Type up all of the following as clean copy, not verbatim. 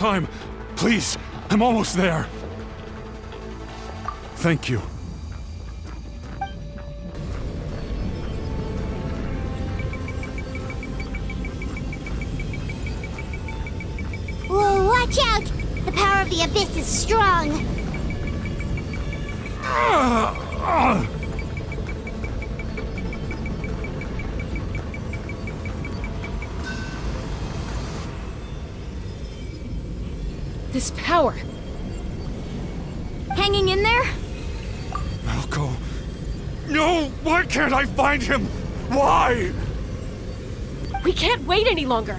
Time. Please, I'm almost there. Thank you. Whoa, watch out! The power of the Abyss is strong. This power. Hanging in there? Malko. No! Why can't I find him? Why? We can't wait any longer.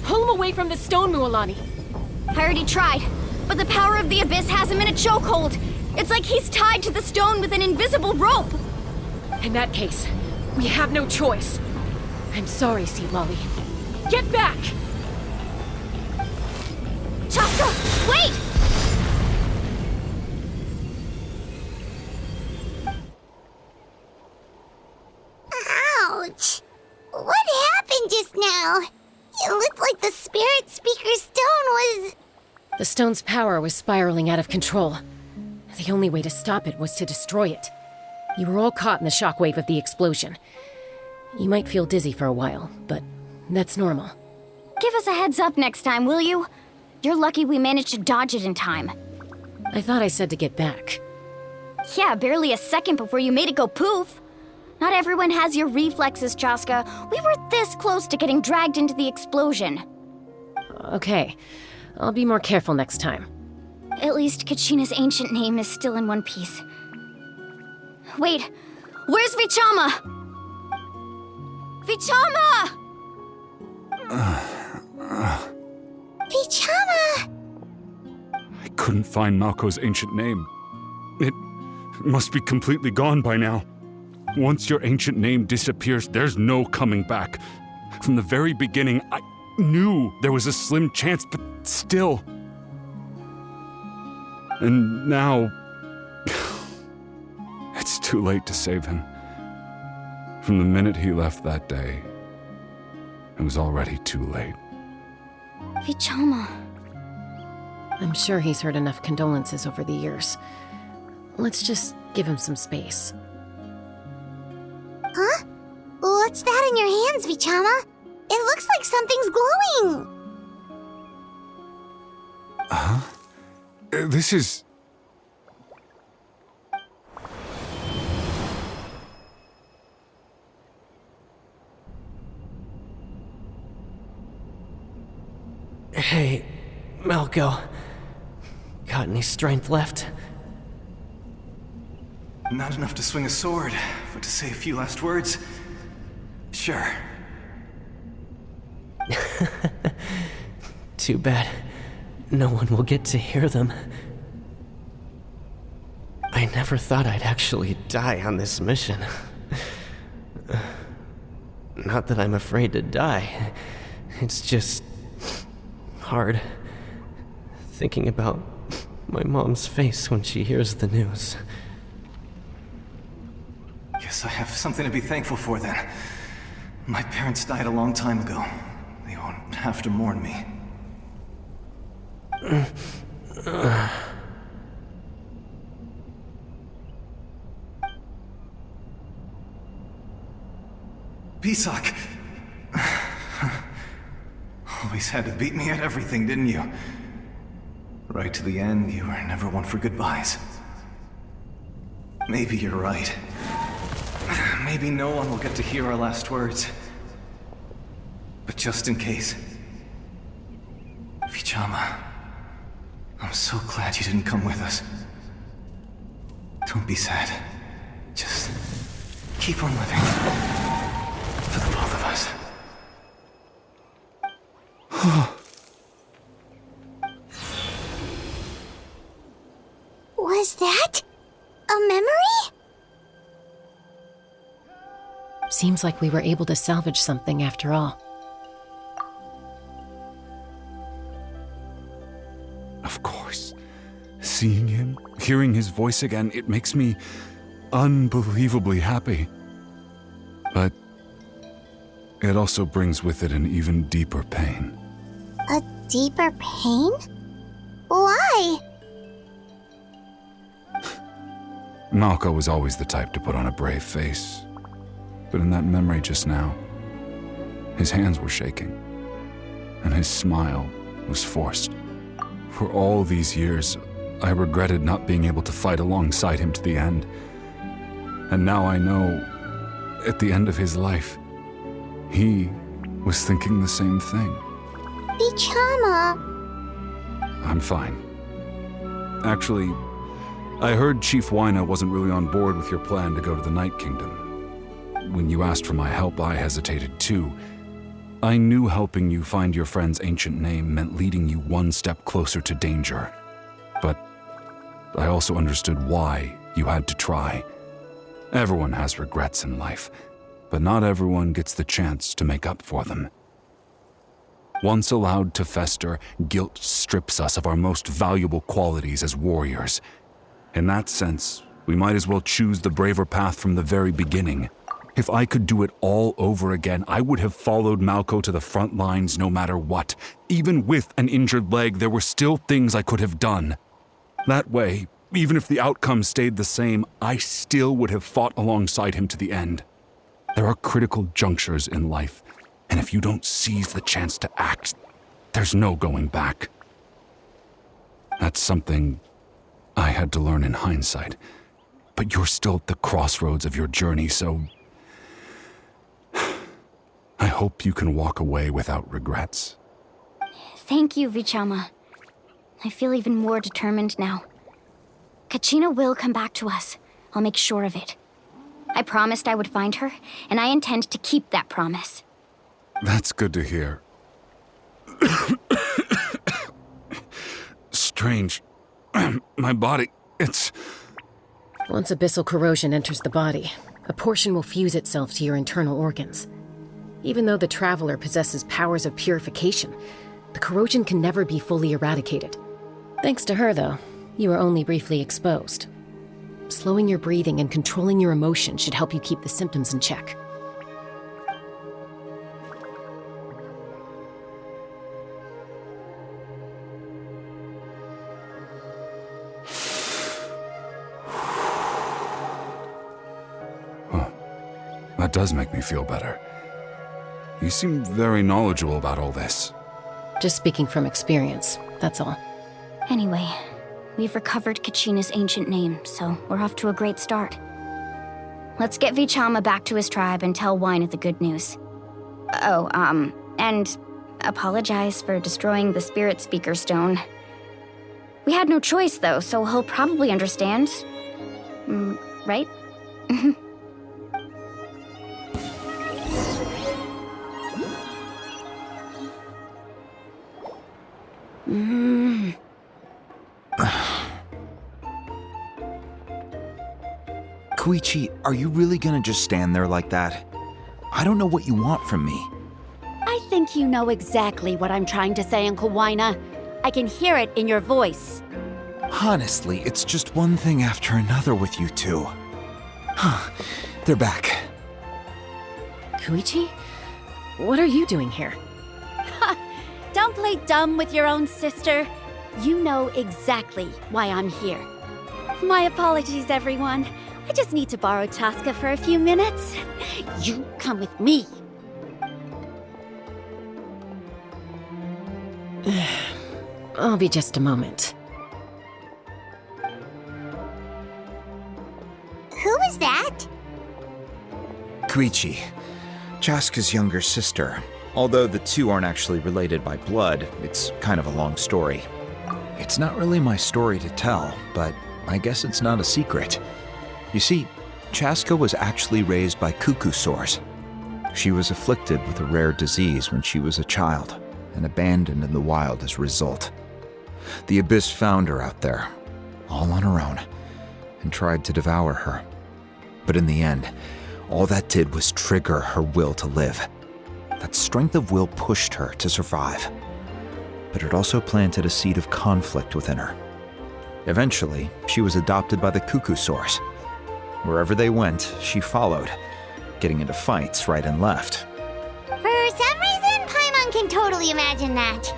Pull him away from the stone, Mualani. I already tried, but the power of the Abyss has him in a chokehold. It's like he's tied to the stone with an invisible rope. In that case, we have no choice. I'm sorry, Sea Lolly. Get back! Chaska, wait! Ouch! What happened just now? It looked like the Spirit Speaker's stone was... The stone's power was spiraling out of control. The only way to stop it was to destroy it. You were all caught in the shockwave of the explosion. You might feel dizzy for a while, but that's normal. Give us a heads up next time, will you? You're lucky we managed to dodge it in time. I thought I said to get back. Yeah, barely a second before you made it go poof. Not everyone has your reflexes, Chaska. We were this close to getting dragged into the explosion. Okay, I'll be more careful next time. At least Kachina's ancient name is still in one piece. Wait, where's Vichama? Vichama! Vichama! I couldn't find Malko's ancient name. It must be completely gone by now. Once your ancient name disappears, there's no coming back. From the very beginning, I knew there was a slim chance, but still. And now... it's too late to save him. From the minute he left that day, it was already too late. Vichama. I'm sure he's heard enough condolences over the years. Let's just give him some space. Huh? What's that in your hands, Vichama? It looks like something's glowing! Huh? This is... Hey, Malko. Got any strength left? Not enough to swing a sword, but to say a few last words? Sure. Too bad. No one will get to hear them. I never thought I'd actually die on this mission. Not that I'm afraid to die. It's just... hard. Thinking about my mom's face when she hears the news. Guess I have something to be thankful for then. My parents died a long time ago. They won't have to mourn me. Pisak! Always had to beat me at everything, didn't you? Right to the end, you were never one for goodbyes. Maybe you're right. Maybe no one will get to hear our last words. But just in case... Vichama, I'm so glad you didn't come with us. Don't be sad. Just keep on living. For the both of us. Was that a memory? Seems like we were able to salvage something after all. Of course. Seeing him, hearing his voice again, it makes me unbelievably happy. But it also brings with it an even deeper pain. A deeper pain? Why? Malco was always the type to put on a brave face. But in that memory just now, his hands were shaking, and his smile was forced. For all these years, I regretted not being able to fight alongside him to the end. And now I know, at the end of his life, he was thinking the same thing. Vichama. I'm fine. Actually, I heard Chief Wyna wasn't really on board with your plan to go to the Night Kingdom. When you asked for my help, I hesitated too. I knew helping you find your friend's ancient name meant leading you one step closer to danger. But I also understood why you had to try. Everyone has regrets in life, but not everyone gets the chance to make up for them. Once allowed to fester, guilt strips us of our most valuable qualities as warriors. In that sense, we might as well choose the braver path from the very beginning. If I could do it all over again, I would have followed Malco to the front lines no matter what. Even with an injured leg, there were still things I could have done. That way, even if the outcome stayed the same, I still would have fought alongside him to the end. There are critical junctures in life, and if you don't seize the chance to act, there's no going back. That's something I had to learn in hindsight, but you're still at the crossroads of your journey, so I hope you can walk away without regrets. Thank you, Vichama. I feel even more determined now. Kachina will come back to us. I'll make sure of it. I promised I would find her, and I intend to keep that promise. That's good to hear. Strange. My body, it's... Once abyssal corrosion enters the body, a portion will fuse itself to your internal organs. Even though the Traveler possesses powers of purification, the corrosion can never be fully eradicated. Thanks to her, though, you are only briefly exposed. Slowing your breathing and controlling your emotions should help you keep the symptoms in check. That does make me feel better. You seem very knowledgeable about all this. Just speaking from experience, that's all. Anyway, we've recovered Kachina's ancient name, so we're off to a great start. Let's get Vichama back to his tribe and tell Wyna the good news. Oh, and apologize for destroying the Spirit Speaker Stone. We had no choice, though, so he'll probably understand. Right? Koichi, are you really gonna just stand there like that? I don't know what you want from me. I think you know exactly what I'm trying to say, Uncle Wyna. I can hear it in your voice. Honestly, it's just one thing after another with you two. They're back. Koichi? What are you doing here? Don't play dumb with your own sister. You know exactly why I'm here. My apologies, everyone. I just need to borrow Chaska for a few minutes. You come with me. I'll be just a moment. Who is that? Koichi, Chaska's younger sister. Although the two aren't actually related by blood, it's kind of a long story. It's not really my story to tell, but I guess it's not a secret. You see, Chaska was actually raised by cuckoo sores. She was afflicted with a rare disease when she was a child, and abandoned in the wild as a result. The Abyss found her out there, all on her own, and tried to devour her. But in the end, all that did was trigger her will to live. That strength of will pushed her to survive. But it also planted a seed of conflict within her. Eventually, she was adopted by the cuckoo sores. Wherever they went, she followed, getting into fights right and left. For some reason, Paimon can totally imagine that.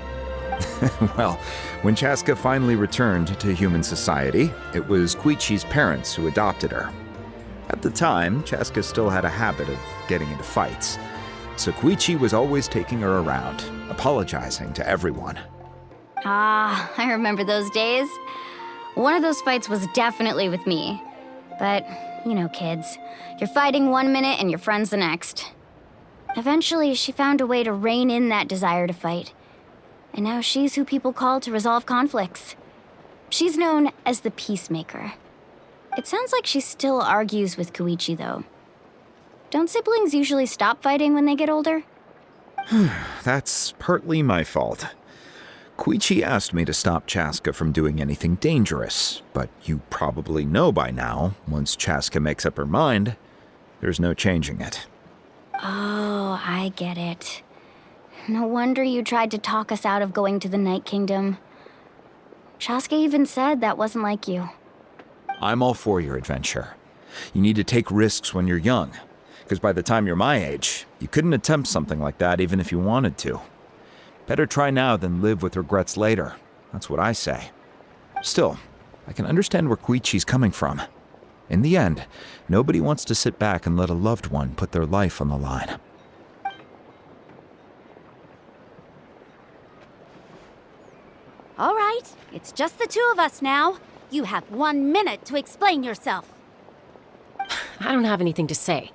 Well, when Chaska finally returned to human society, it was Koichi's parents who adopted her. At the time, Chaska still had a habit of getting into fights, so Koichi was always taking her around, apologizing to everyone. Ah, I remember those days. One of those fights was definitely with me. But, you know, kids. You're fighting one minute and your friend's the next. Eventually, she found a way to rein in that desire to fight. And now she's who people call to resolve conflicts. She's known as the Peacemaker. It sounds like she still argues with Koichi, though. Don't siblings usually stop fighting when they get older? That's partly my fault. Koichi asked me to stop Chaska from doing anything dangerous, but you probably know by now, once Chaska makes up her mind, there's no changing it. Oh, I get it. No wonder you tried to talk us out of going to the Night Kingdom. Chaska even said that wasn't like you. I'm all for your adventure. You need to take risks when you're young, because by the time you're my age, you couldn't attempt something like that even if you wanted to. Better try now than live with regrets later. That's what I say. Still, I can understand where Koichi's coming from. In the end, nobody wants to sit back and let a loved one put their life on the line. All right, it's just the two of us now. You have 1 minute to explain yourself. I don't have anything to say.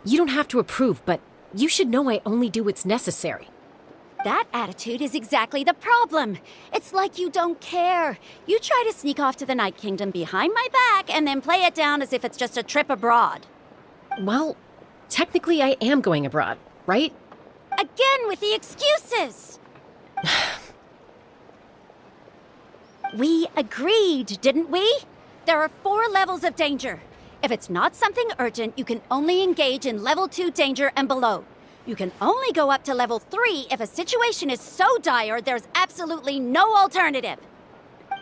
You don't have to approve, but you should know I only do what's necessary. That attitude is exactly the problem. It's like you don't care. You try to sneak off to the Night Kingdom behind my back and then play it down as if it's just a trip abroad. Well, technically I am going abroad, right? Again with the excuses! We agreed, didn't we? There are 4 levels of danger. If it's not something urgent, you can only engage in level 2 danger and below. You can only go up to level 3 if a situation is so dire there's absolutely no alternative.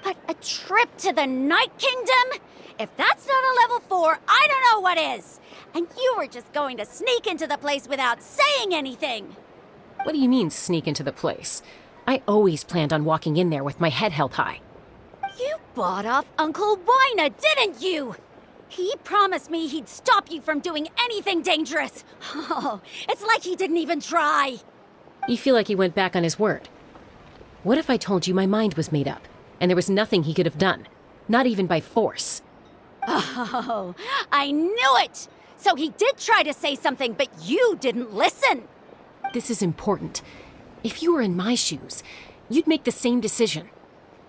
But a trip to the Night Kingdom? If that's not a level 4, I don't know what is. And you were just going to sneak into the place without saying anything. What do you mean, sneak into the place? I always planned on walking in there with my head held high. You bought off Uncle Wina, didn't you? He promised me he'd stop you from doing anything dangerous. Oh, it's like he didn't even try. You feel like he went back on his word. What if I told you my mind was made up, and there was nothing he could have done? Not even by force. Oh, I knew it! So he did try to say something, but you didn't listen. This is important. If you were in my shoes, you'd make the same decision.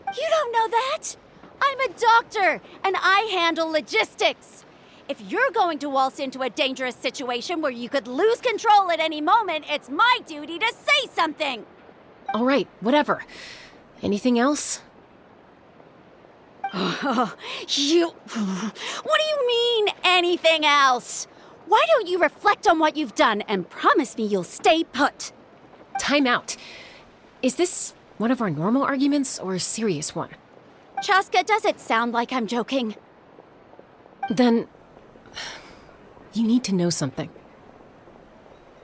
You don't know that? I'm a doctor, and I handle logistics. If you're going to waltz into a dangerous situation where you could lose control at any moment, it's my duty to say something. All right, whatever. Anything else? What do you mean, anything else? Why don't you reflect on what you've done and promise me you'll stay put? Time out. Is this one of our normal arguments or a serious one? Chaska, does it sound like I'm joking? Then, you need to know something.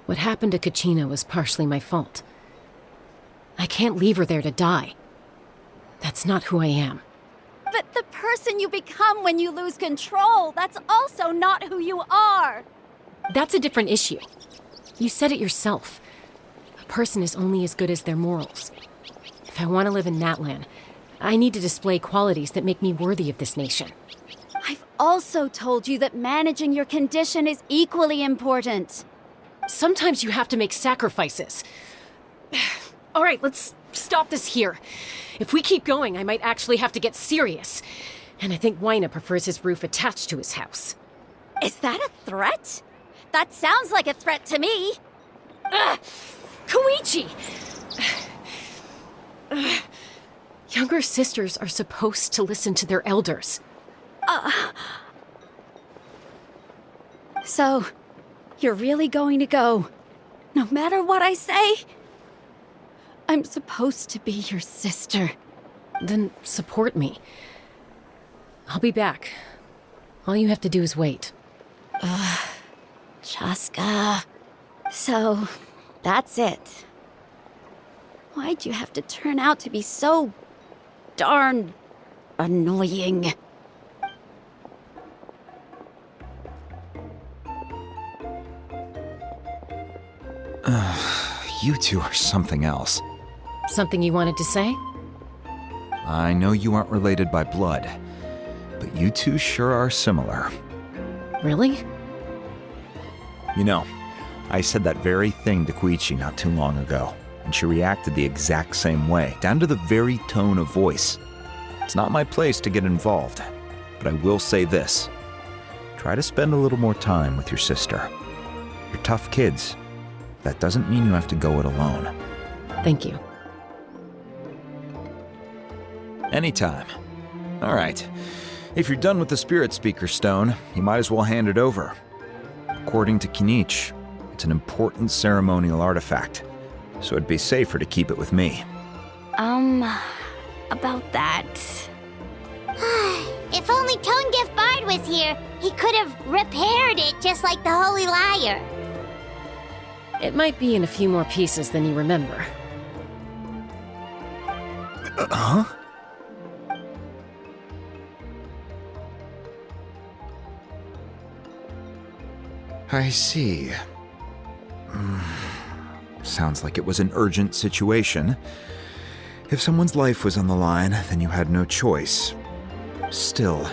What happened to Kachina was partially my fault. I can't leave her there to die. That's not who I am. But the person you become when you lose control, that's also not who you are. That's a different issue. You said it yourself. A person is only as good as their morals. If I want to live in Natlan, I need to display qualities that make me worthy of this nation. I've also told you that managing your condition is equally important. Sometimes you have to make sacrifices. All right, let's stop this here. If we keep going, I might actually have to get serious. And I think Wina prefers his roof attached to his house. Is that a threat? That sounds like a threat to me. Koichi! Younger sisters are supposed to listen to their elders. So, you're really going to go, no matter what I say? I'm supposed to be your sister. Then support me. I'll be back. All you have to do is wait. Chaska. So, that's it. Why'd you have to turn out to be so darn annoying? You two are something else. Something you wanted to say? I know you aren't related by blood, but you two sure are similar. Really? You know, I said that very thing to Koichi not too long ago, and she reacted the exact same way, down to the very tone of voice. It's not my place to get involved, but I will say this. Try to spend a little more time with your sister. You're tough kids. That doesn't mean you have to go it alone. Thank you. Anytime. All right. If you're done with the Spirit Speaker Stone, you might as well hand it over. According to Kinich, it's an important ceremonial artifact, so it'd be safer to keep it with me. About that. If only Tonegif Bard was here, he could have repaired it just like the Holy Liar. It might be in a few more pieces than you remember. Huh? I see. Sounds like it was an urgent situation. If someone's life was on the line, then you had no choice. Still,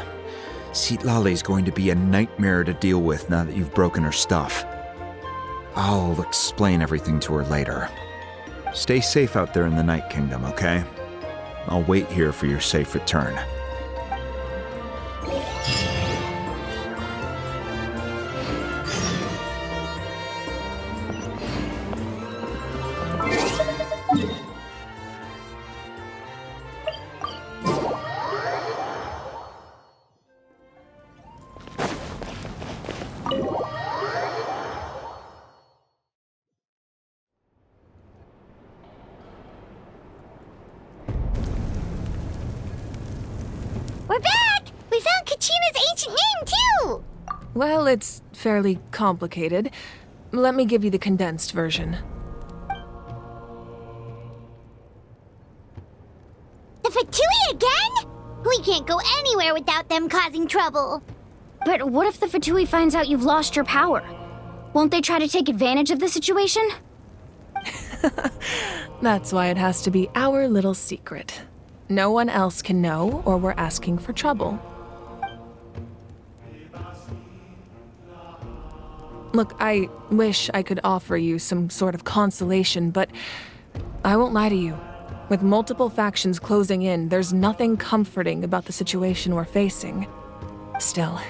Citlali's going to be a nightmare to deal with now that you've broken her stuff. I'll explain everything to her later. Stay safe out there in the Night Kingdom, okay? I'll wait here for your safe return. We're back! We found Kachina's ancient name, too! Well, it's fairly complicated. Let me give you the condensed version. The Fatui again? We can't go anywhere without them causing trouble. But what if the Fatui finds out you've lost your power? Won't they try to take advantage of the situation? That's why it has to be our little secret. No one else can know, or we're asking for trouble. Look, I wish I could offer you some sort of consolation, but I won't lie to you. With multiple factions closing in, there's nothing comforting about the situation we're facing. Still,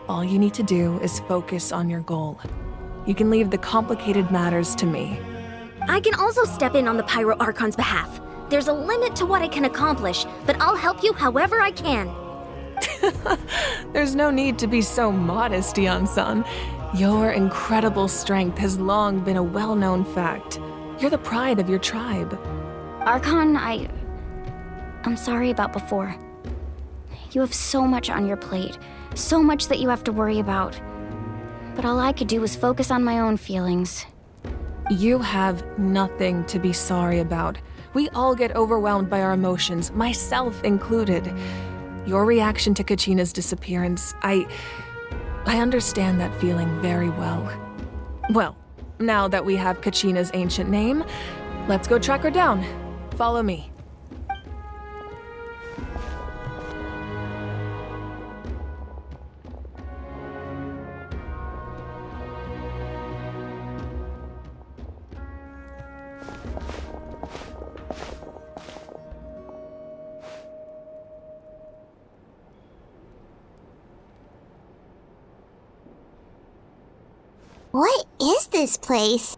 all you need to do is focus on your goal. You can leave the complicated matters to me. I can also step in on the Pyro Archon's behalf. There's a limit to what I can accomplish, but I'll help you however I can. There's no need to be so modest, Yan-san. Your incredible strength has long been a well-known fact. You're the pride of your tribe. Archon, I'm sorry about before. You have so much on your plate, so much that you have to worry about. But all I could do was focus on my own feelings. You have nothing to be sorry about. We all get overwhelmed by our emotions, myself included. Your reaction to Kachina's disappearance, I understand that feeling very well. Well, now that we have Kachina's ancient name, let's go track her down. Follow me. What is this place?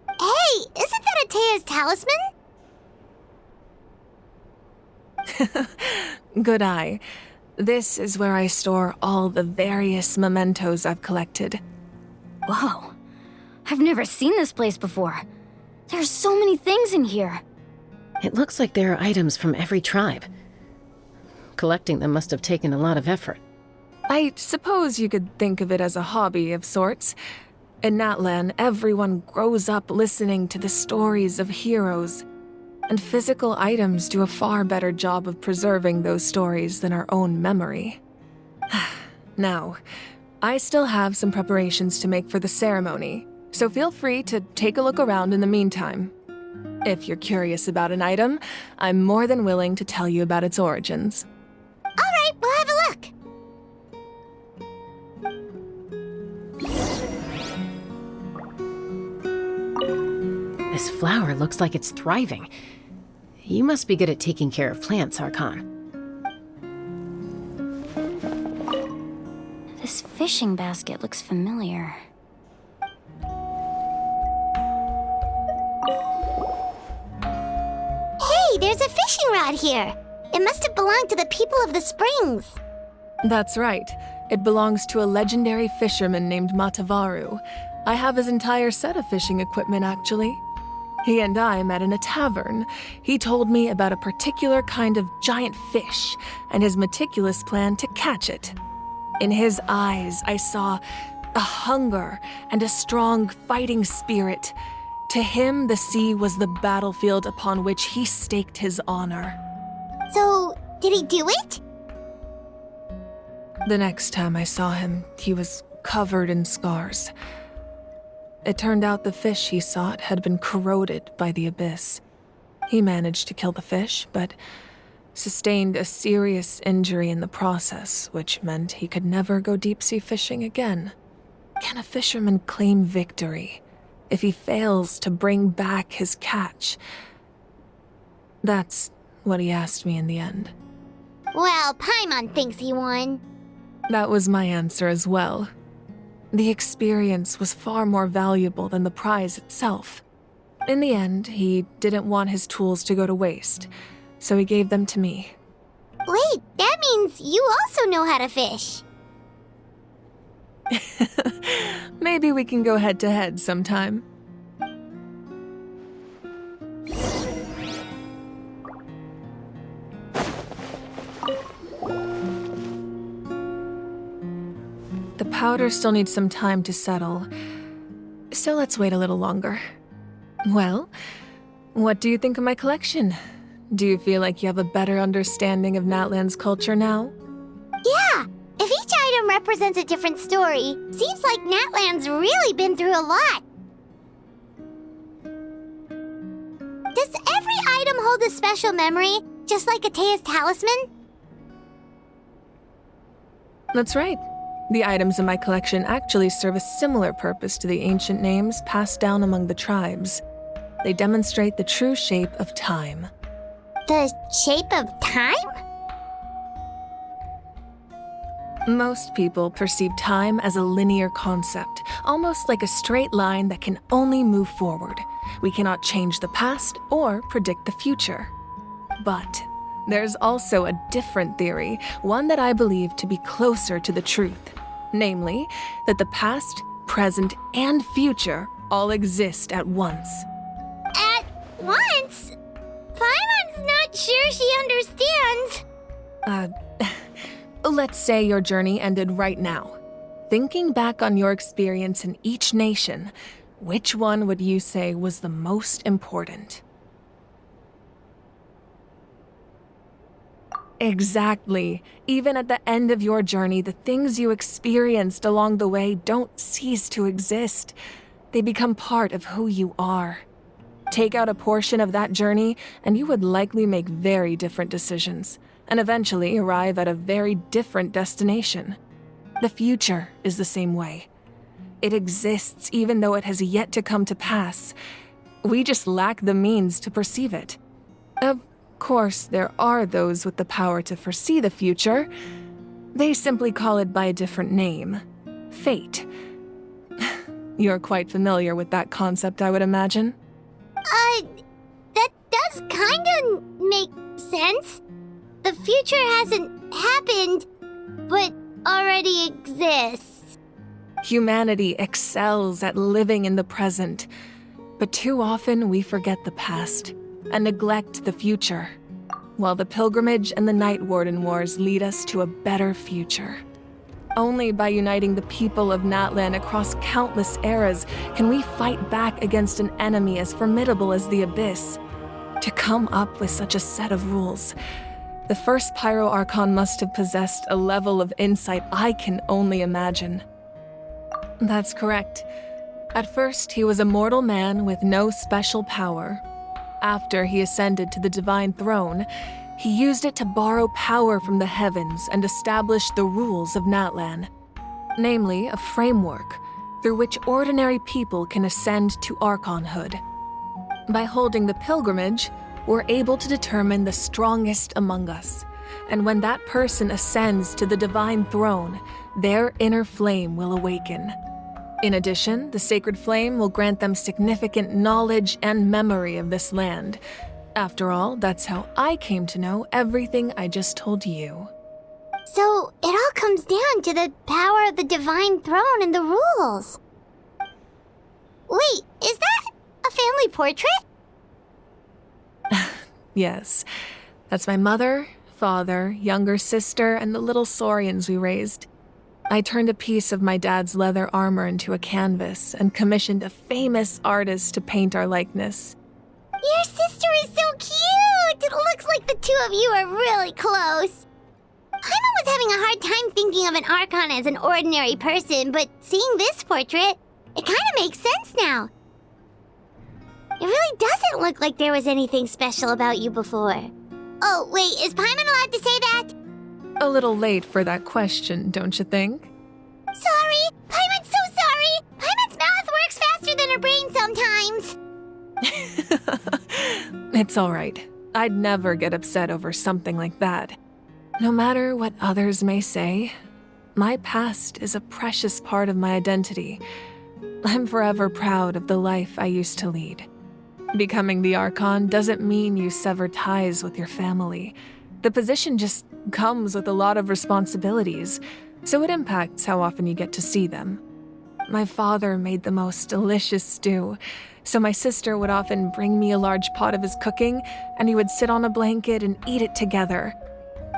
Hey, isn't that Atea's talisman? Good eye. This is where I store all the various mementos I've collected. Whoa. I've never seen this place before. There's so many things in here. It looks like there are items from every tribe. Collecting them must have taken a lot of effort. I suppose you could think of it as a hobby of sorts. In Natlan, everyone grows up listening to the stories of heroes, and physical items do a far better job of preserving those stories than our own memory. Now, I still have some preparations to make for the ceremony, so feel free to take a look around in the meantime. If you're curious about an item, I'm more than willing to tell you about its origins. All right, we'll have a look. This flower looks like it's thriving. You must be good at taking care of plants, Archon. This fishing basket looks familiar. Hey, there's a fishing rod here. It must have belonged to the people of the springs. That's right. It belongs to a legendary fisherman named Matavaru. I have his entire set of fishing equipment, actually. He and I met in a tavern. He told me about a particular kind of giant fish and his meticulous plan to catch it. In his eyes, I saw a hunger and a strong fighting spirit. To him, the sea was the battlefield upon which he staked his honor. So, did he do it? The next time I saw him, he was covered in scars. It turned out the fish he sought had been corroded by the abyss. He managed to kill the fish, but sustained a serious injury in the process, which meant he could never go deep-sea fishing again. Can a fisherman claim victory if he fails to bring back his catch? That's what he asked me in the end. Well, Paimon thinks he won. That was my answer as well. The experience was far more valuable than the prize itself. In the end, he didn't want his tools to go to waste, so he gave them to me. Wait, that means you also know how to fish. Maybe we can go head-to-head sometime. The powder still needs some time to settle, so let's wait a little longer. Well, what do you think of my collection? Do you feel like you have a better understanding of Natlan's culture now? Yeah, if each item represents a different story, seems like Natlan's really been through a lot. Does every item hold a special memory, just like Atea's talisman? That's right. The items in my collection actually serve a similar purpose to the ancient names passed down among the tribes. They demonstrate the true shape of time. The shape of time? Most people perceive time as a linear concept, almost like a straight line that can only move forward. We cannot change the past or predict the future. But there's also a different theory, one that I believe to be closer to the truth. Namely, that the past, present, and future all exist at once. At once? Paimon's not sure she understands. Let's say your journey ended right now. Thinking back on your experience in each nation, which one would you say was the most important? Exactly. Even at the end of your journey, the things you experienced along the way don't cease to exist. They become part of who you are. Take out a portion of that journey, and you would likely make very different decisions, and eventually arrive at a very different destination. The future is the same way. It exists even though it has yet to come to pass. We just lack the means to perceive it. Of course, there are those with the power to foresee the future. They simply call it by a different name. Fate. You're quite familiar with that concept, I would imagine. That does kinda make sense. The future hasn't happened, but already exists. Humanity excels at living in the present, but too often we forget the past and neglect the future, while the pilgrimage and the Night Warden Wars lead us to a better future. Only by uniting the people of Natlan across countless eras can we fight back against an enemy as formidable as the Abyss. To come up with such a set of rules, the first Pyro Archon must have possessed a level of insight I can only imagine. That's correct. At first, he was a mortal man with no special power. After he ascended to the Divine Throne, he used it to borrow power from the heavens and establish the rules of Natlan, namely a framework through which ordinary people can ascend to Archonhood. By holding the pilgrimage, we're able to determine the strongest among us, and when that person ascends to the Divine Throne, their inner flame will awaken. In addition, the sacred flame will grant them significant knowledge and memory of this land. After all, that's how I came to know everything I just told you. So, it all comes down to the power of the Divine Throne and the rules. Wait, is that a family portrait? Yes, that's my mother, father, younger sister, and the little saurians we raised. I turned a piece of my dad's leather armor into a canvas and commissioned a famous artist to paint our likeness. Your sister is so cute! It looks like the two of you are really close. Paimon was having a hard time thinking of an Archon as an ordinary person, but seeing this portrait, it kind of makes sense now. It really doesn't look like there was anything special about you before. Oh, wait, is Paimon allowed to say that? A little late for that question, don't you think? Sorry! Paimon's so sorry! Paimon's mouth works faster than her brain sometimes! It's all right. I'd never get upset over something like that. No matter what others may say, my past is a precious part of my identity. I'm forever proud of the life I used to lead. Becoming the Archon doesn't mean you sever ties with your family. The position just comes with a lot of responsibilities, so it impacts how often you get to see them. My father made the most delicious stew, so my sister would often bring me a large pot of his cooking, and we would sit on a blanket and eat it together.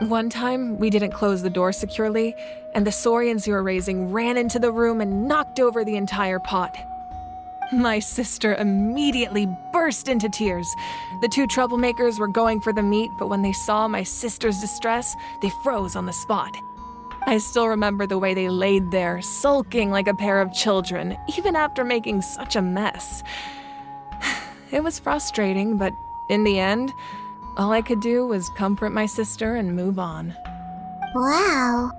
One time, we didn't close the door securely, and the saurians you were raising ran into the room and knocked over the entire pot. My sister immediately burst into tears. The two troublemakers were going for the meat, but when they saw my sister's distress, they froze on the spot. I still remember the way they laid there, sulking like a pair of children, even after making such a mess. It was frustrating, but in the end, all I could do was comfort my sister and move on. Wow.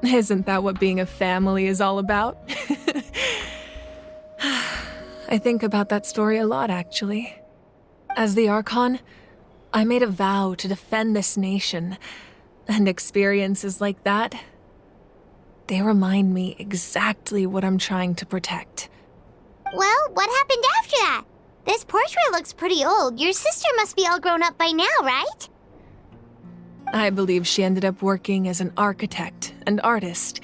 Isn't that what being a family is all about? I think about that story a lot, actually. As the Archon, I made a vow to defend this nation, and experiences like that, they remind me exactly what I'm trying to protect. Well, what happened after that? This portrait looks pretty old. Your sister must be all grown up by now, right? I believe she ended up working as an architect and artist.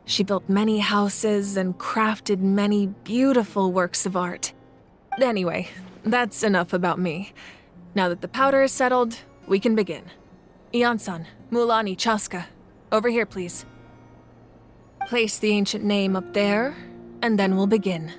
She built many houses and crafted many beautiful works of art. Anyway, that's enough about me. Now that the powder is settled, we can begin. Ian-san, Mulani, Chaska, over here, please. Place the ancient name up there, and then we'll begin.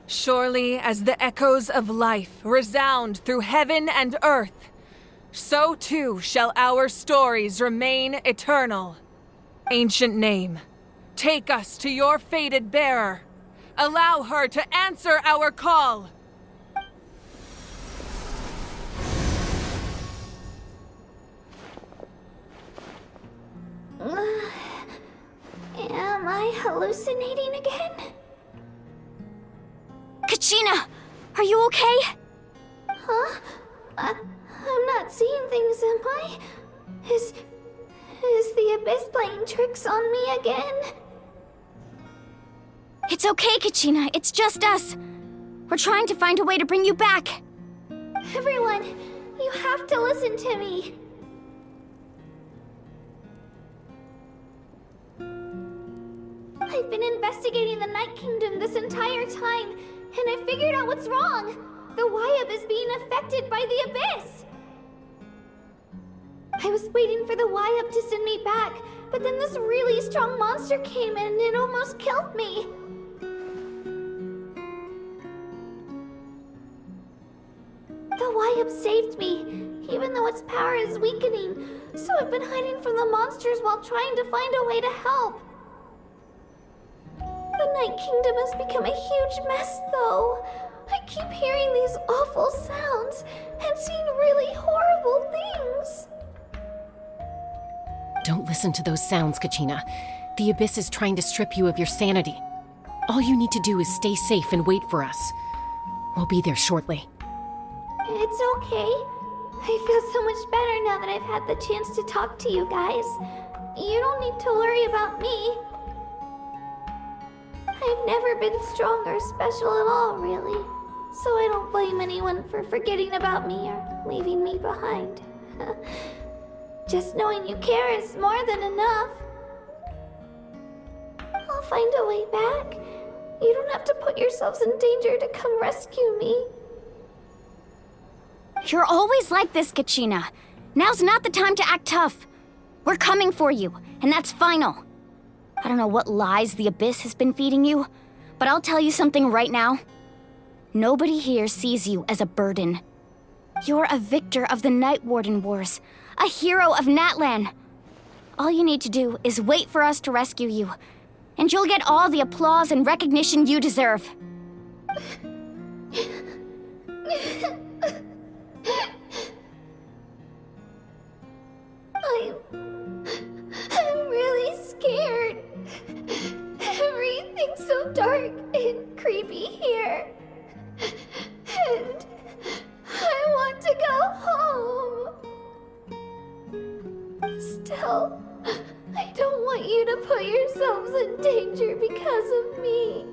Surely as the echoes of life resound through heaven and earth, so too shall our stories remain eternal. Ancient name, take us to your fated bearer. Allow her to answer our call. Am I hallucinating again? Kachina, are you okay? Huh? I'm not seeing things, am I? Is the Abyss playing tricks on me again? It's okay, Kachina. It's just us. We're trying to find a way to bring you back. Everyone, you have to listen to me. I've been investigating the Night Kingdom this entire time, and I figured out what's wrong. The Wyup is being affected by the Abyss. I was waiting for the Wyup to send me back, but then this really strong monster came in and it almost killed me. The Wyup saved me, even though its power is weakening, so I've been hiding from the monsters while trying to find a way to help. The Night Kingdom has become a huge mess, though. I keep hearing these awful sounds and seeing really horrible things. Don't listen to those sounds, Kachina. The Abyss is trying to strip you of your sanity. All you need to do is stay safe and wait for us. We'll be there shortly. It's okay. I feel so much better now that I've had the chance to talk to you guys. You don't need to worry about me. I've never been strong or special at all, really. So I don't blame anyone for forgetting about me or leaving me behind. Just knowing you care is more than enough. I'll find a way back. You don't have to put yourselves in danger to come rescue me. You're always like this, Kachina. Now's not the time to act tough. We're coming for you, and that's final. I don't know what lies the Abyss has been feeding you, but I'll tell you something right now. Nobody here sees you as a burden. You're a victor of the Night Warden Wars, a hero of Natlan. All you need to do is wait for us to rescue you, and you'll get all the applause and recognition you deserve. I'm really scared. Everything's so dark and creepy here. And I want to go home. Still, I don't want you to put yourselves in danger because of me.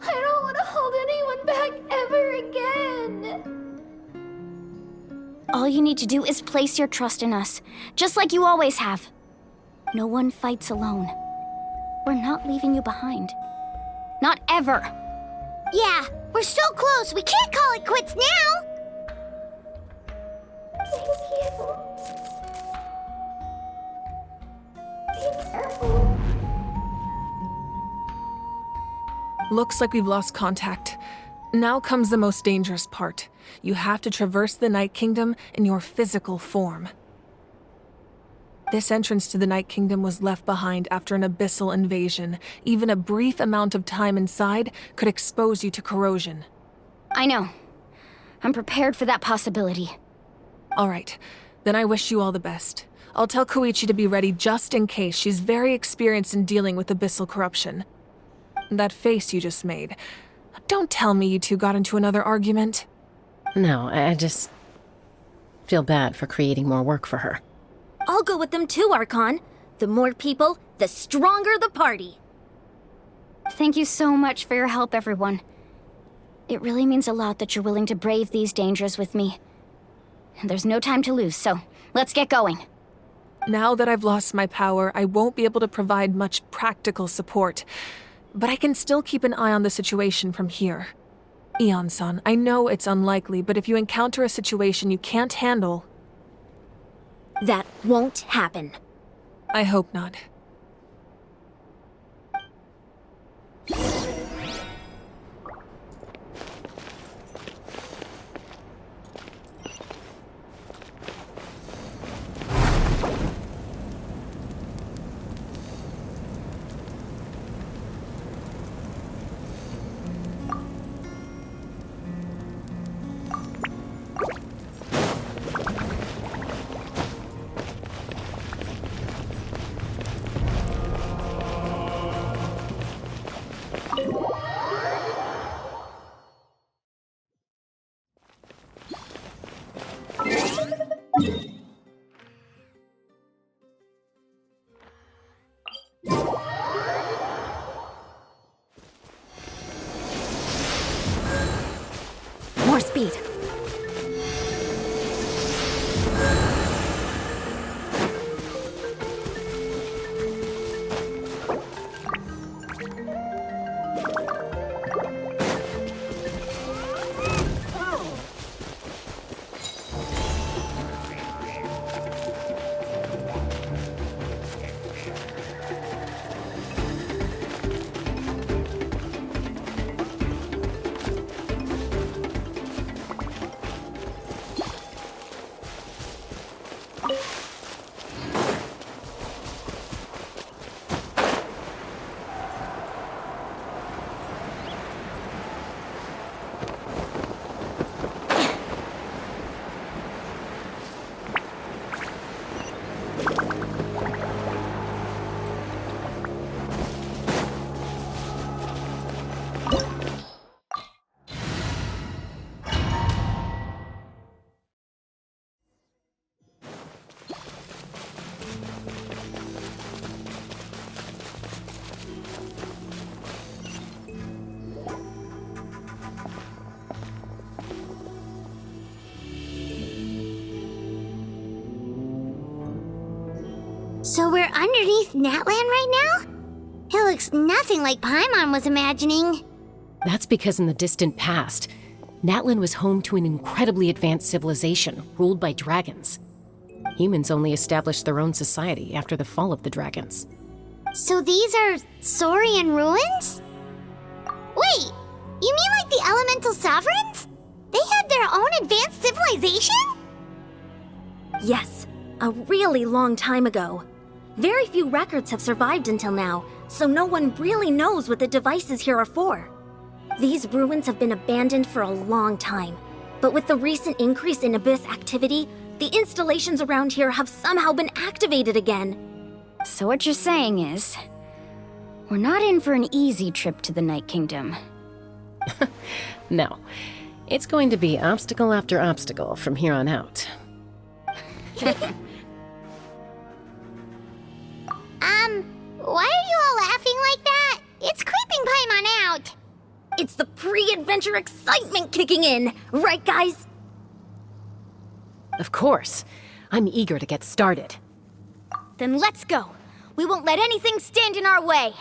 I don't want to hold anyone back ever again. All you need to do is place your trust in us, just like you always have. No one fights alone. We're not leaving you behind. Not ever. Yeah, we're so close. We can't call it quits now. Thank you. Be careful. Looks like we've lost contact. Now comes the most dangerous part. You have to traverse the Night Kingdom in your physical form. This entrance to the Night Kingdom was left behind after an abyssal invasion. Even a brief amount of time inside could expose you to corrosion. I know. I'm prepared for that possibility. All right, then I wish you all the best. I'll tell Koichi to be ready just in case. She's very experienced in dealing with abyssal corruption. That face you just made. Don't tell me you two got into another argument. No, I just feel bad for creating more work for her. I'll go with them too, Archon. The more people, the stronger the party. Thank you so much for your help, everyone. It really means a lot that you're willing to brave these dangers with me. There's no time to lose, so let's get going. Now that I've lost my power, I won't be able to provide much practical support. But I can still keep an eye on the situation from here. Eon-san, I know it's unlikely, but if you encounter a situation you can't handle... That won't happen. I hope not. More speed. So we're underneath Natlan right now? It looks nothing like Paimon was imagining. That's because in the distant past, Natlan was home to an incredibly advanced civilization ruled by dragons. Humans only established their own society after the fall of the dragons. So these are Saurian ruins? Wait, you mean like the elemental sovereigns? They had their own advanced civilization? Yes, a really long time ago. Very few records have survived until now, so no one really knows what the devices here are for. These ruins have been abandoned for a long time, but with the recent increase in Abyss activity, the installations around here have somehow been activated again. So what you're saying is, we're not in for an easy trip to the Night Kingdom. No, it's going to be obstacle after obstacle from here on out. Why are you all laughing like that? It's creeping Paimon out. It's the pre-adventure excitement kicking in, right guys? Of course. I'm eager to get started. Then let's go. We won't let anything stand in our way.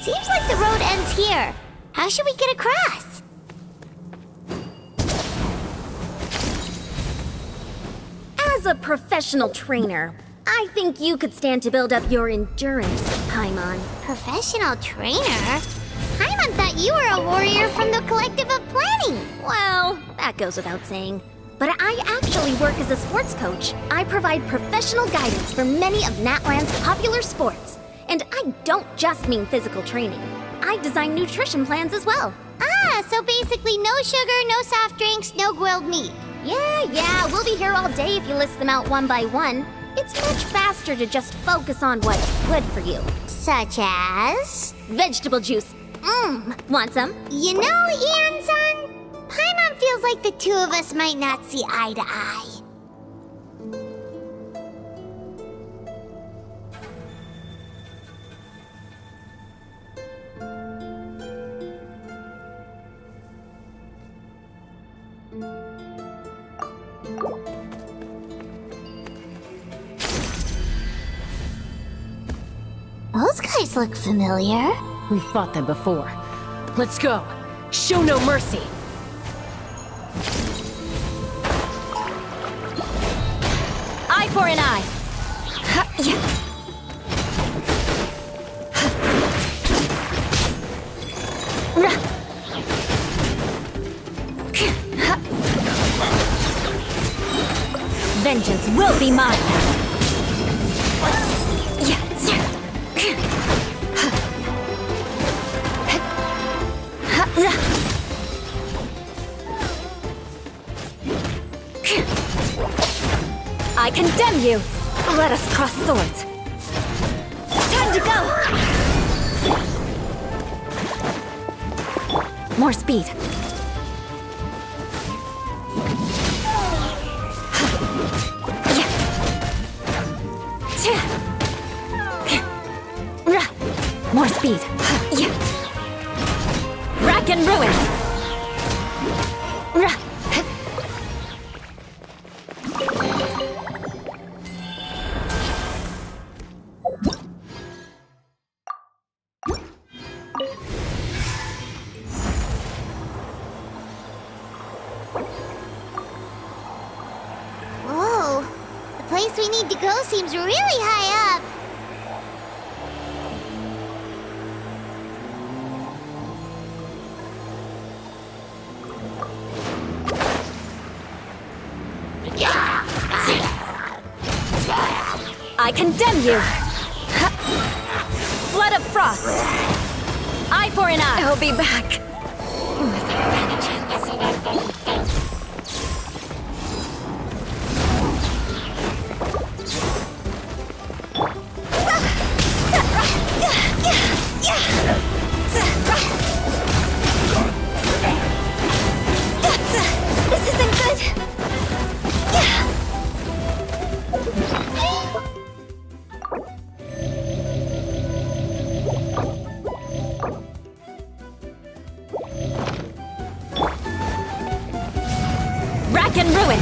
Seems like the road ends here. How should we get across? As a professional trainer, I think you could stand to build up your endurance, Paimon. Professional trainer? Paimon thought you were a warrior from the Collective of Planning. Well, that goes without saying. But I actually work as a sports coach. I provide professional guidance for many of Natlan's popular sports. And I don't just mean physical training. I design nutrition plans as well. Ah, so basically no sugar, no soft drinks, no grilled meat. Yeah, we'll be here all day if you list them out one by one. It's much faster to just focus on what's good for you. Such as? Vegetable juice. Want some? You know, Ian-san, Paimon feels like the two of us might not see eye to eye. Those guys look familiar. We've fought them before. Let's go. Show no mercy. Eye for an eye. Vengeance will be mine. I condemn you! Let us cross swords. Time to go! More speed. More speed. Rack and ruin. Whoa, the place we need to go seems really high up. I condemn you! Flood of frost! Eye for an eye! I'll be back! With vengeance. This isn't good! Rack and ruin!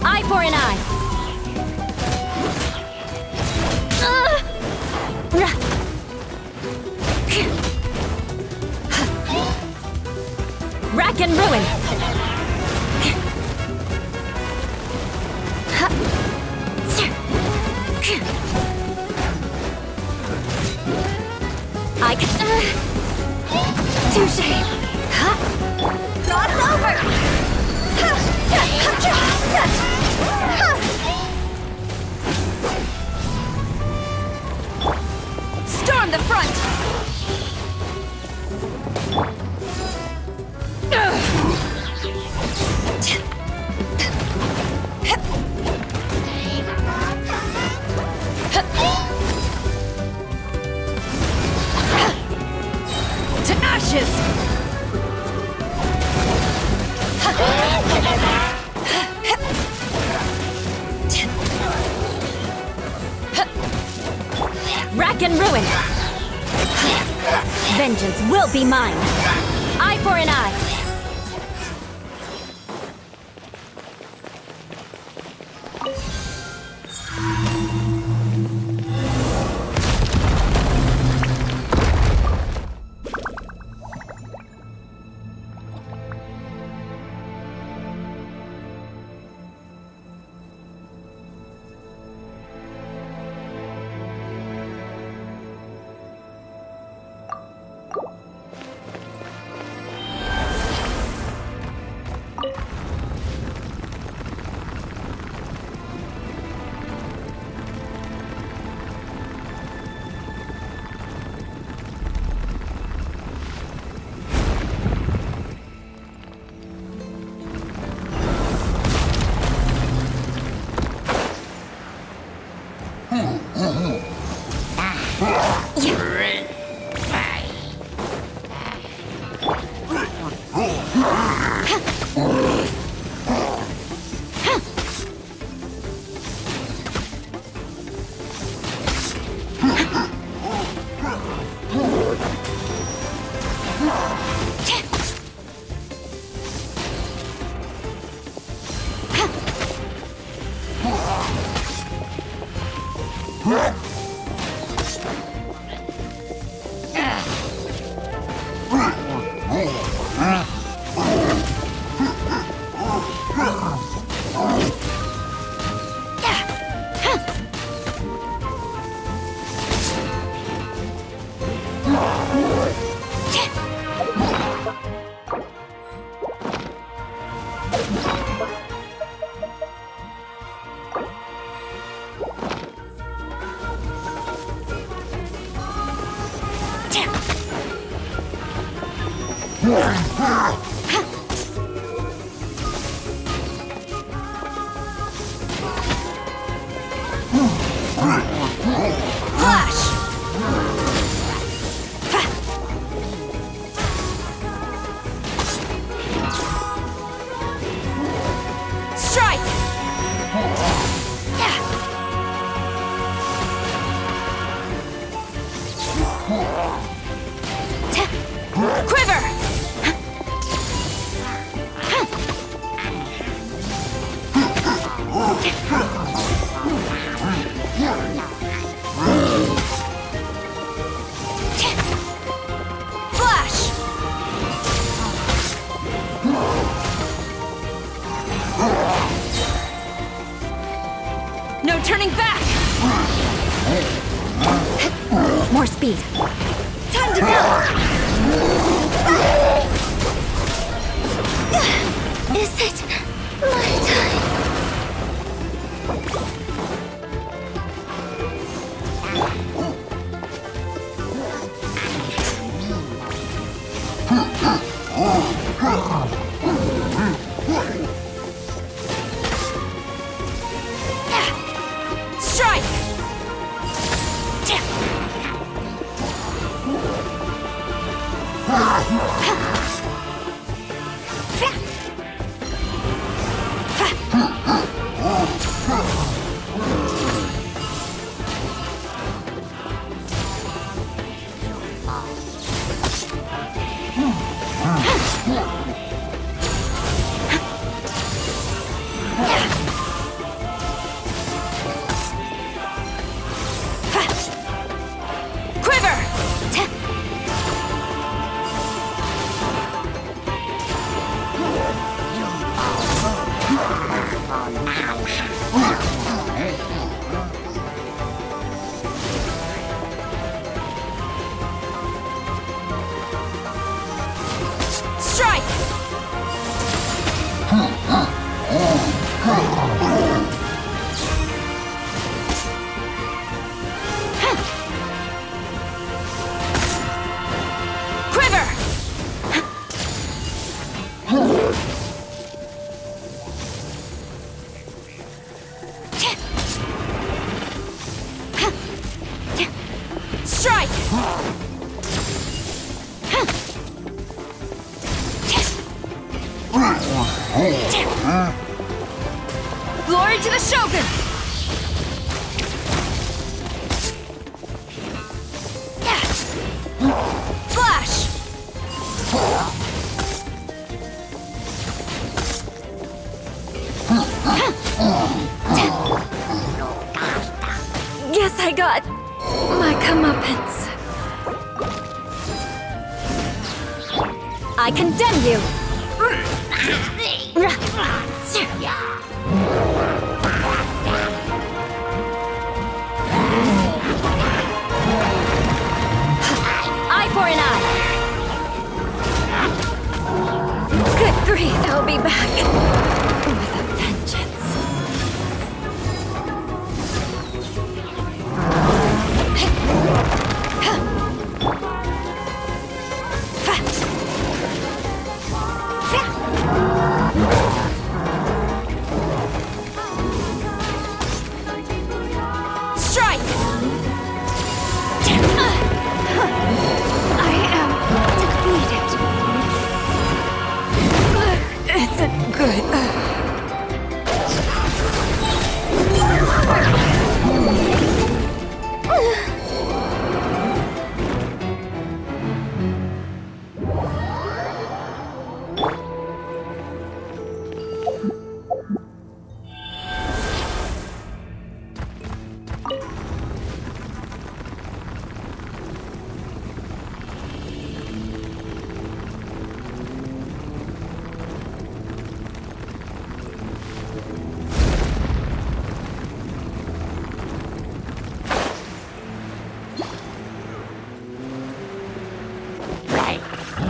Eye for an eye! Rack and ruin! I can... Touché! Cross over! Storm the front! To ashes! Rack and ruin! Vengeance will be mine! Eye for an eye! No turning back! More speed. Time to go! Is it my time? Strike! Glory to the Shogun! Flash! Guess I got my comeuppance. I condemn you! Eye for an eye! Good grief, I'll be back with a vengeance. Strike! I am defeated. Isn't good.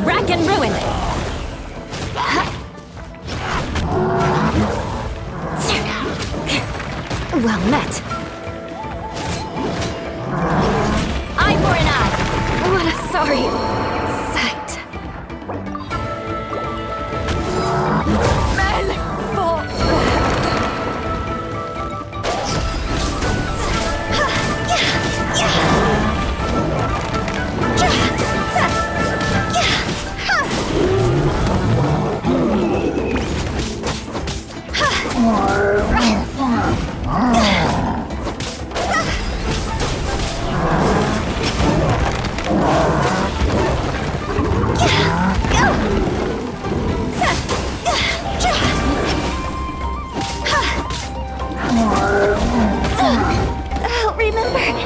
Rack and ruin! Well met. Eye for an eye! What a sorry sight. Men fall I'll remember that.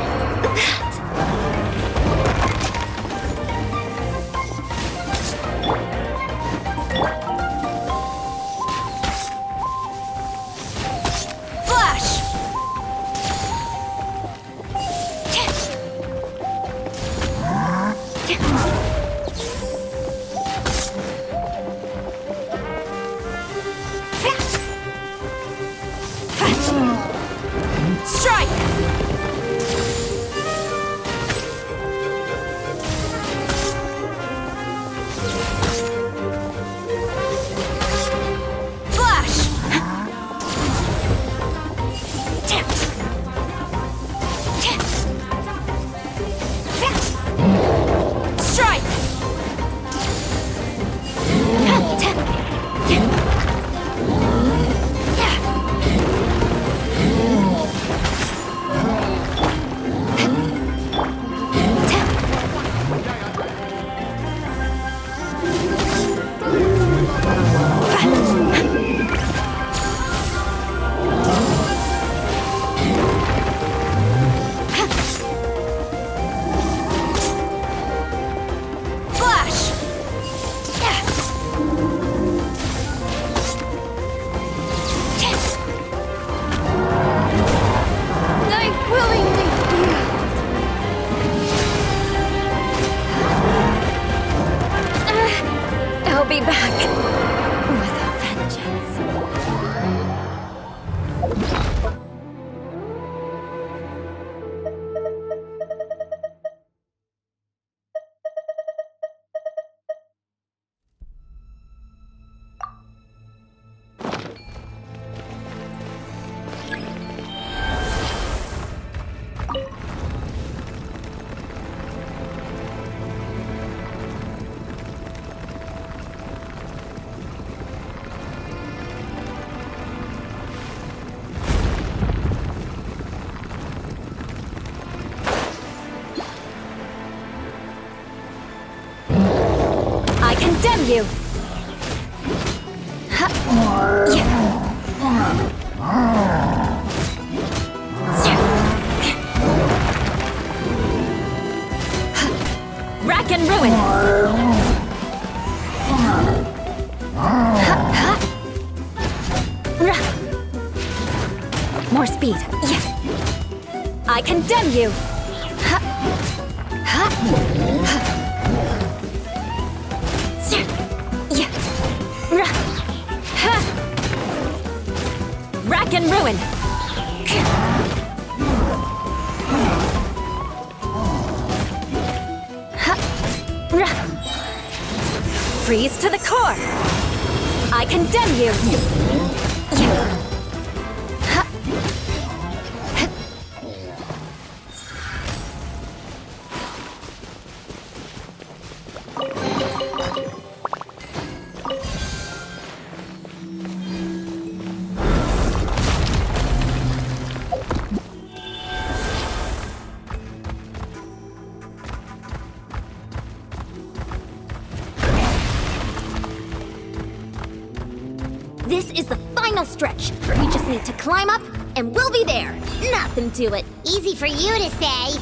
condemn you! Ha. Yeah. Rack and ruin! More speed. Yeah. I condemn you! Rack and ruin! Freeze to the core! I condemn you! This is the final stretch. We just need to climb up, and we'll be there. Nothing to it. Easy for you to say.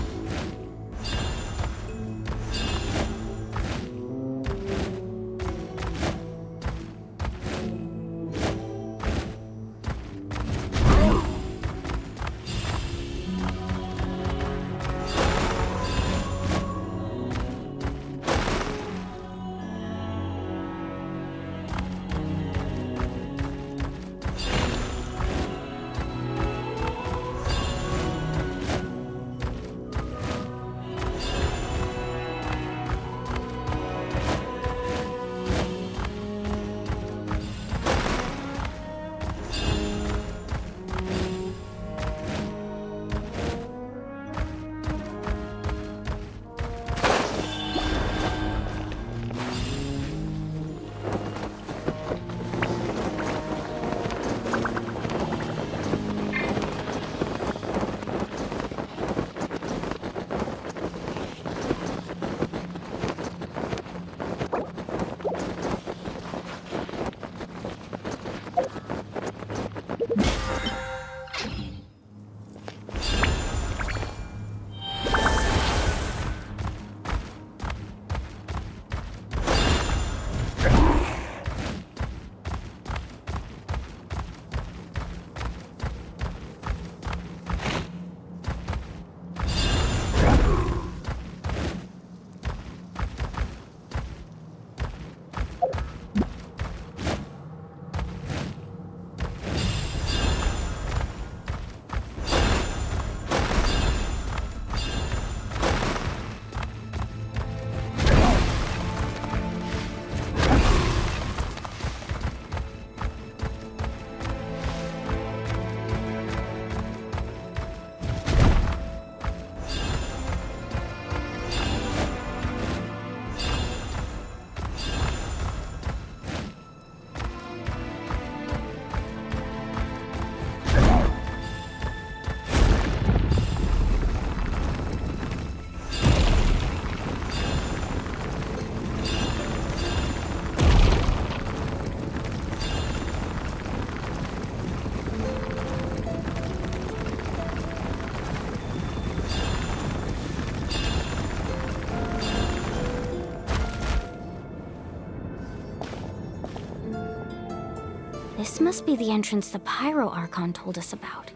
This must be the entrance the Pyro Archon told us about.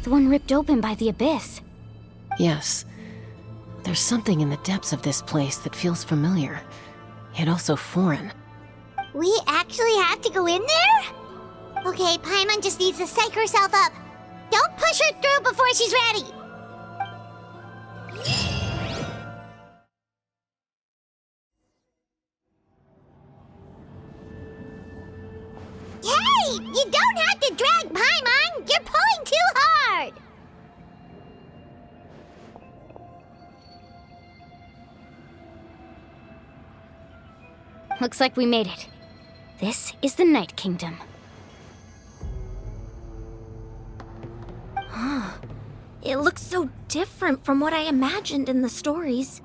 The one ripped open by the Abyss. Yes. There's something in the depths of this place that feels familiar, yet also foreign. We actually have to go in there? Okay, Paimon just needs to psych herself up. Don't push her through before she's ready. Hey! You don't have to drag Paimon! You're pulling too hard! Looks like we made it. This is the Night Kingdom. It looks so different from what I imagined in the stories.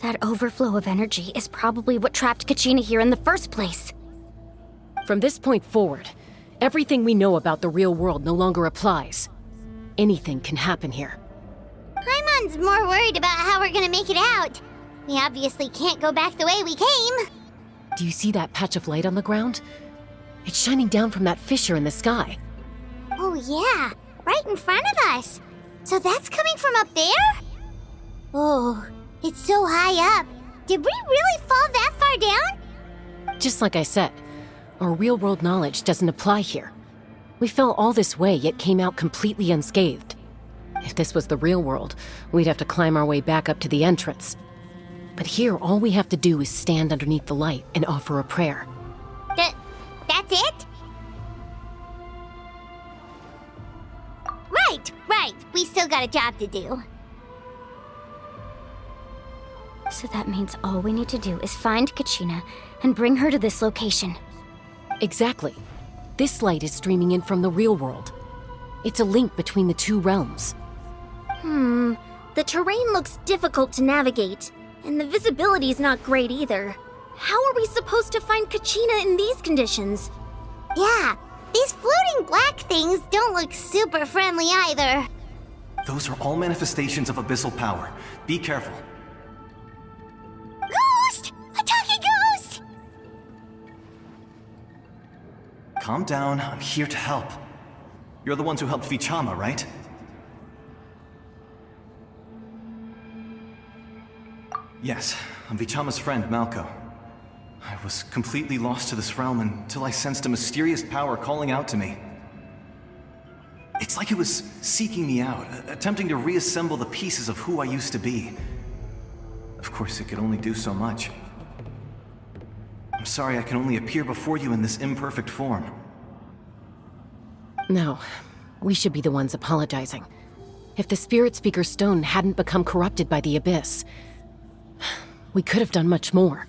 That overflow of energy is probably what trapped Kachina here in the first place. From this point forward, everything we know about the real world no longer applies. Anything can happen here. Paimon's more worried about how we're gonna make it out. We obviously can't go back the way we came. Do you see that patch of light on the ground? It's shining down from that fissure in the sky. Oh yeah, right in front of us. So that's coming from up there? Oh, it's so high up. Did we really fall that far down? Just like I said, our real-world knowledge doesn't apply here. We fell all this way, yet came out completely unscathed. If this was the real world, we'd have to climb our way back up to the entrance. But here, all we have to do is stand underneath the light and offer a prayer. That's it? Right. We still got a job to do. So that means all we need to do is find Kachina and bring her to this location. Exactly. This light is streaming in from the real world. It's a link between the two realms. The terrain looks difficult to navigate, and the visibility's not great either. How are we supposed to find Kachina in these conditions? Yeah, these floating black things don't look super friendly either. Those are all manifestations of abyssal power. Be careful. Ghost! A talking ghost! Calm down, I'm here to help. You're the ones who helped Vichama, right? Yes, I'm Vichama's friend, Malko. I was completely lost to this realm until I sensed a mysterious power calling out to me. It's like it was seeking me out, attempting to reassemble the pieces of who I used to be. Of course, it could only do so much. I'm sorry I can only appear before you in this imperfect form. No, we should be the ones apologizing. If the Spirit Speaker Stone hadn't become corrupted by the Abyss, we could have done much more.